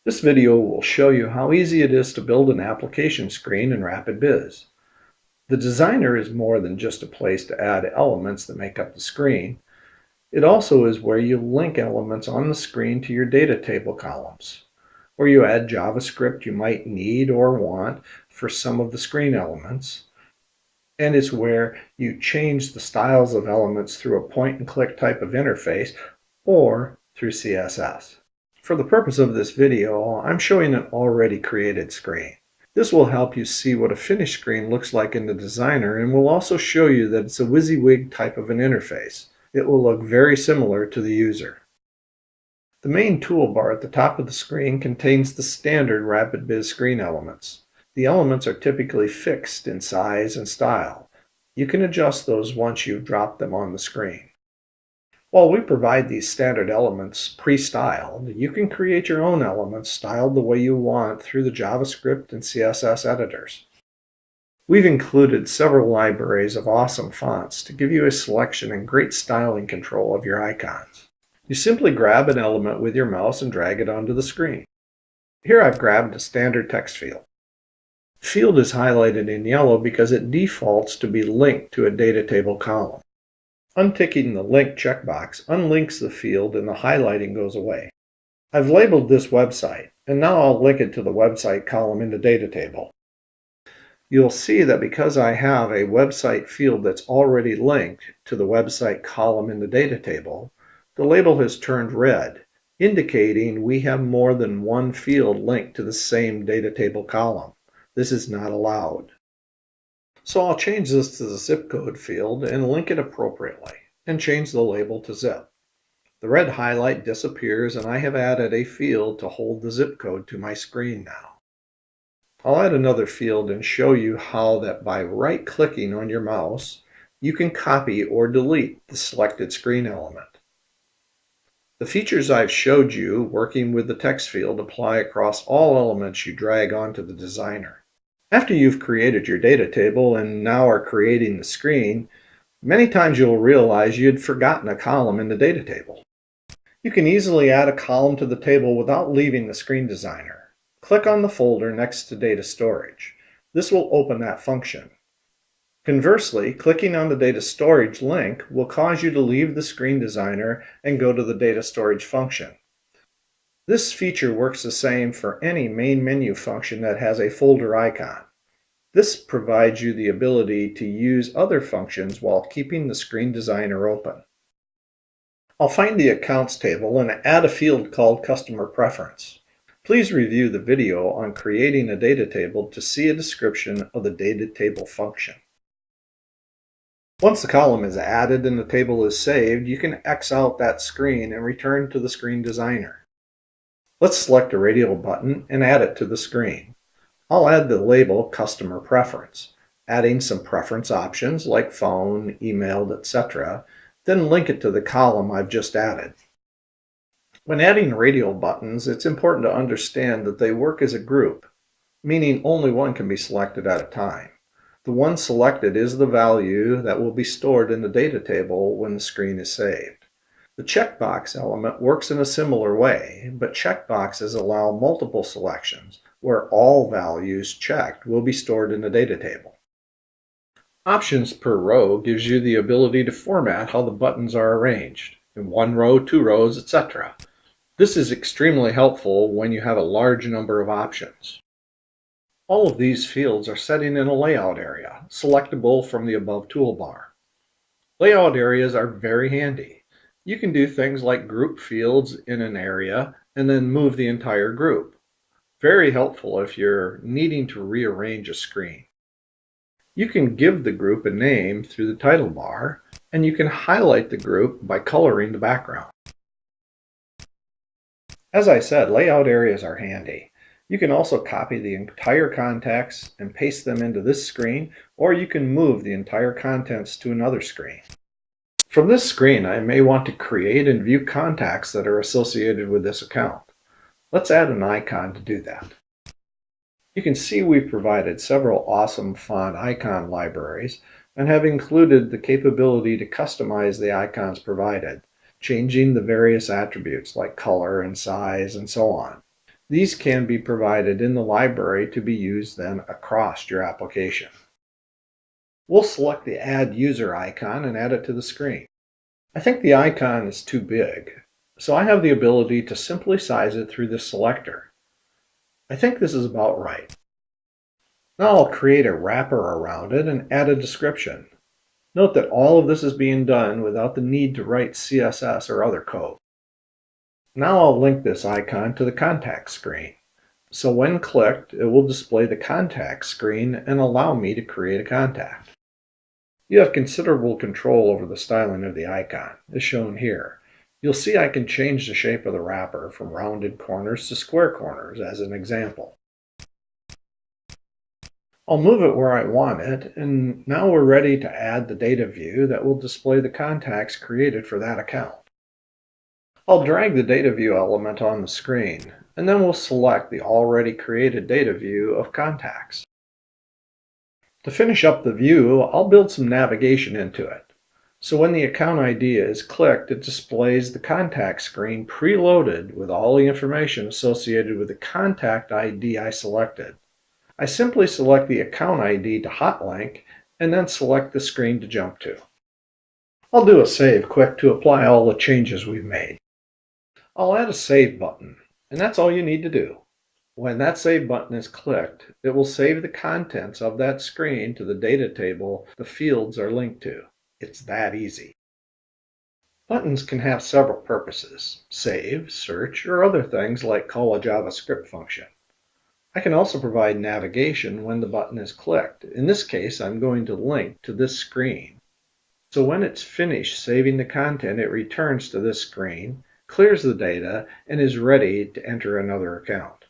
This video will show you how easy it is to build an application screen in RapidBIZ. The designer is more than just a place to add elements that make up the screen. It also is where you link elements on the screen to your data table columns, where you add JavaScript you might need or want for some of the screen elements, and it's where you change the styles of elements through a point-and-click type of interface or through CSS. For the purpose of this video, I'm showing an already created screen. This will help you see what a finished screen looks like in the designer, and will also show you that it's a WYSIWYG type of an interface. It will look very similar to the user. The main toolbar at the top of the screen contains the standard RapidBIZ screen elements. The elements are typically fixed in size and style. You can adjust those once you've dropped them on the screen. While we provide these standard elements pre-styled, you can create your own elements styled the way you want through the JavaScript and CSS editors. We've included several libraries of awesome fonts to give you a selection and great styling control of your icons. You simply grab an element with your mouse and drag it onto the screen. Here I've grabbed a standard text field. Field is highlighted in yellow because it defaults to be linked to a data table column. Unticking the Link checkbox unlinks the field and the highlighting goes away. I've labeled this website, and now I'll link it to the website column in the data table. You'll see that because I have a website field that's already linked to the website column in the data table, the label has turned red, indicating we have more than one field linked to the same data table column. This is not allowed. So I'll change this to the zip code field and link it appropriately, and change the label to zip. The red highlight disappears, and I have added a field to hold the zip code to my screen now. I'll add another field and show you how that by right-clicking on your mouse, you can copy or delete the selected screen element. The features I've showed you working with the text field apply across all elements you drag onto the designer. After you've created your data table and now are creating the screen, many times you'll realize you'd forgotten a column in the data table. You can easily add a column to the table without leaving the screen designer. Click on the folder next to data storage. This will open that function. Conversely, clicking on the data storage link will cause you to leave the screen designer and go to the data storage function. This feature works the same for any main menu function that has a folder icon. This provides you the ability to use other functions while keeping the screen designer open. I'll find the accounts table and add a field called Customer Preference. Please review the video on creating a data table to see a description of the data table function. Once the column is added and the table is saved, you can X out that screen and return to the screen designer. Let's select a Radial button and add it to the screen. I'll add the label Customer Preference, adding some preference options like phone, emailed, etc., then link it to the column I've just added. When adding Radial buttons, it's important to understand that they work as a group, meaning only one can be selected at a time. The one selected is the value that will be stored in the data table when the screen is saved. The checkbox element works in a similar way, but checkboxes allow multiple selections, where all values checked will be stored in the data table. Options per row gives you the ability to format how the buttons are arranged, in one row, two rows, etc. This is extremely helpful when you have a large number of options. All of these fields are set in a layout area, selectable from the above toolbar. Layout areas are very handy. You can do things like group fields in an area and then move the entire group. Very helpful if you're needing to rearrange a screen. You can give the group a name through the title bar, and you can highlight the group by coloring the background. As I said, layout areas are handy. You can also copy the entire context and paste them into this screen, or you can move the entire contents to another screen. From this screen, I may want to create and view contacts that are associated with this account. Let's add an icon to do that. You can see we've provided several awesome font icon libraries and have included the capability to customize the icons provided, changing the various attributes like color and size and so on. These can be provided in the library to be used then across your application. We'll select the Add User icon and add it to the screen. I think the icon is too big, so I have the ability to simply size it through the selector. I think this is about right. Now I'll create a wrapper around it and add a description. Note that all of this is being done without the need to write CSS or other code. Now I'll link this icon to the contact screen. So when clicked, it will display the contact screen and allow me to create a contact. You have considerable control over the styling of the icon, as shown here. You'll see I can change the shape of the wrapper from rounded corners to square corners as an example. I'll move it where I want it, and now we're ready to add the data view that will display the contacts created for that account. I'll drag the data view element on the screen, and then we'll select the already created data view of contacts. To finish up the view, I'll build some navigation into it. So when the account ID is clicked, it displays the contact screen preloaded with all the information associated with the contact ID I selected. I simply select the account ID to hotlink and then select the screen to jump to. I'll do a save quick to apply all the changes we've made. I'll add a save button, and that's all you need to do. When that save button is clicked, it will save the contents of that screen to the data table the fields are linked to. It's that easy. Buttons can have several purposes: save, search, or other things like call a JavaScript function. I can also provide navigation when the button is clicked. In this case, I'm going to link to this screen. So when it's finished saving the content, it returns to this screen, clears the data, and is ready to enter another account.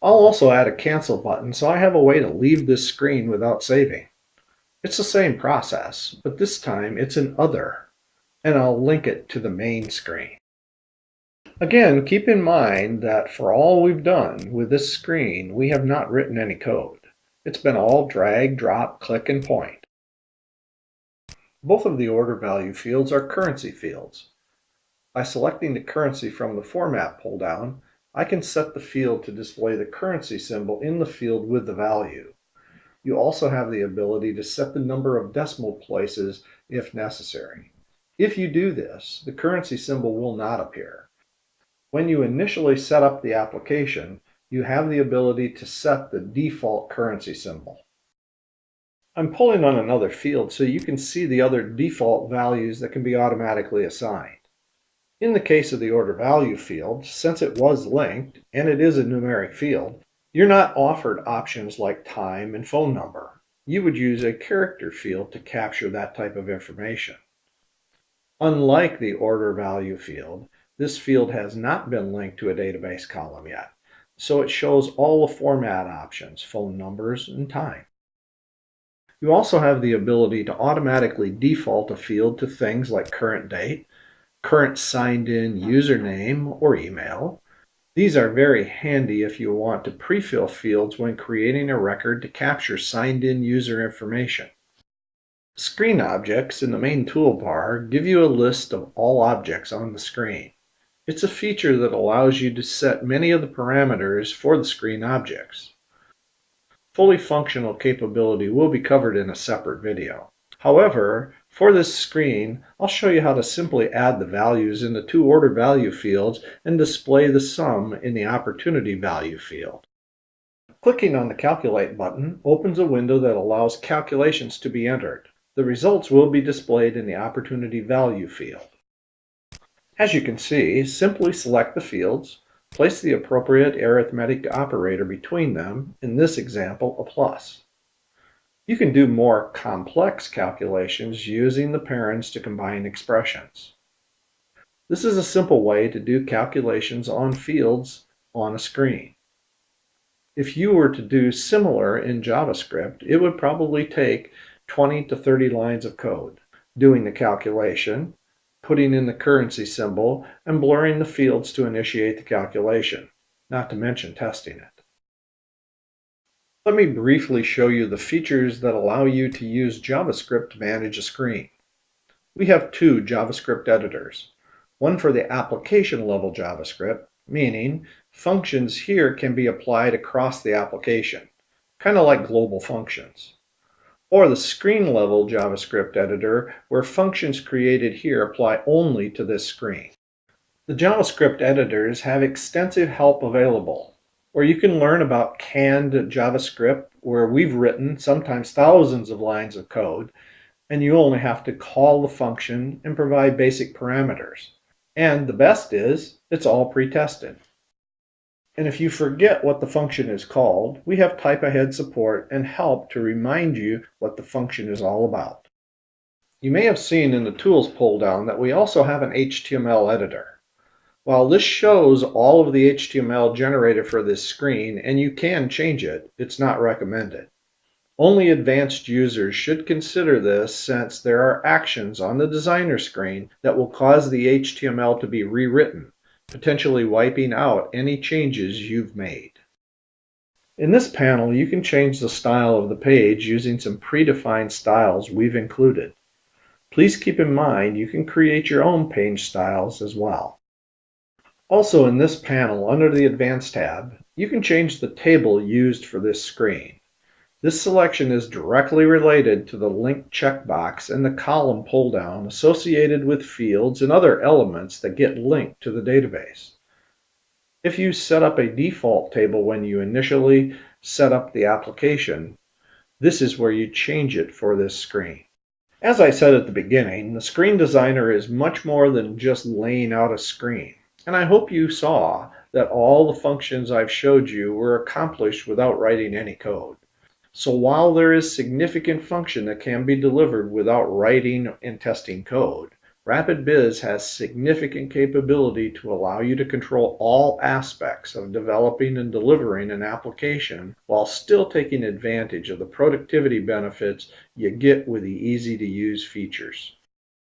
I'll also add a cancel button so I have a way to leave this screen without saving. It's the same process, but this time it's an other, and I'll link it to the main screen. Again, keep in mind that for all we've done with this screen, we have not written any code. It's been all drag, drop, click, and point. Both of the order value fields are currency fields. By selecting the currency from the Format pull-down, I can set the field to display the currency symbol in the field with the value. You also have the ability to set the number of decimal places if necessary. If you do this, the currency symbol will not appear. When you initially set up the application, you have the ability to set the default currency symbol. I'm pulling on another field so you can see the other default values that can be automatically assigned. In the case of the order value field, since it was linked, and it is a numeric field, you're not offered options like time and phone number. You would use a character field to capture that type of information. Unlike the order value field, this field has not been linked to a database column yet, so it shows all the format options, phone numbers, and time. You also have the ability to automatically default a field to things like current date, current signed-in username or email. These are very handy if you want to pre-fill fields when creating a record to capture signed-in user information. Screen objects in the main toolbar give you a list of all objects on the screen. It's a feature that allows you to set many of the parameters for the screen objects. Fully functional capability will be covered in a separate video. However, for this screen, I'll show you how to simply add the values in the two order value fields and display the sum in the opportunity value field. Clicking on the Calculate button opens a window that allows calculations to be entered. The results will be displayed in the opportunity value field. As you can see, simply select the fields, place the appropriate arithmetic operator between them, in this example, a plus. You can do more complex calculations using the parens to combine expressions. This is a simple way to do calculations on fields on a screen. If you were to do similar in JavaScript, it would probably take 20 to 30 lines of code, doing the calculation, putting in the currency symbol, and blurring the fields to initiate the calculation, not to mention testing it. Let me briefly show you the features that allow you to use JavaScript to manage a screen. We have two JavaScript editors, one for the application level JavaScript meaning functions here can be applied across the application, kind of like global functions. Or the screen level JavaScript editor, where functions created here apply only to this screen. The JavaScript editors have extensive help available, where you can learn about canned JavaScript, where we've written sometimes thousands of lines of code, and you only have to call the function and provide basic parameters. And the best is, it's all pre-tested. And if you forget what the function is called, we have type ahead support and help to remind you what the function is all about. You may have seen in the tools pull down that we also have an HTML editor. While this shows all of the HTML generated for this screen, and you can change it, it's not recommended. Only advanced users should consider this, since there are actions on the designer screen that will cause the HTML to be rewritten, potentially wiping out any changes you've made. In this panel, you can change the style of the page using some predefined styles we've included. Please keep in mind you can create your own page styles as well. Also in this panel, under the Advanced tab, you can change the table used for this screen. This selection is directly related to the link checkbox and the column pull-down associated with fields and other elements that get linked to the database. If you set up a default table when you initially set up the application, this is where you change it for this screen. As I said at the beginning, the Screen Designer is much more than just laying out a screen. And I hope you saw that all the functions I've showed you were accomplished without writing any code. So while there is significant function that can be delivered without writing and testing code, RapidBIZ has significant capability to allow you to control all aspects of developing and delivering an application while still taking advantage of the productivity benefits you get with the easy-to-use features.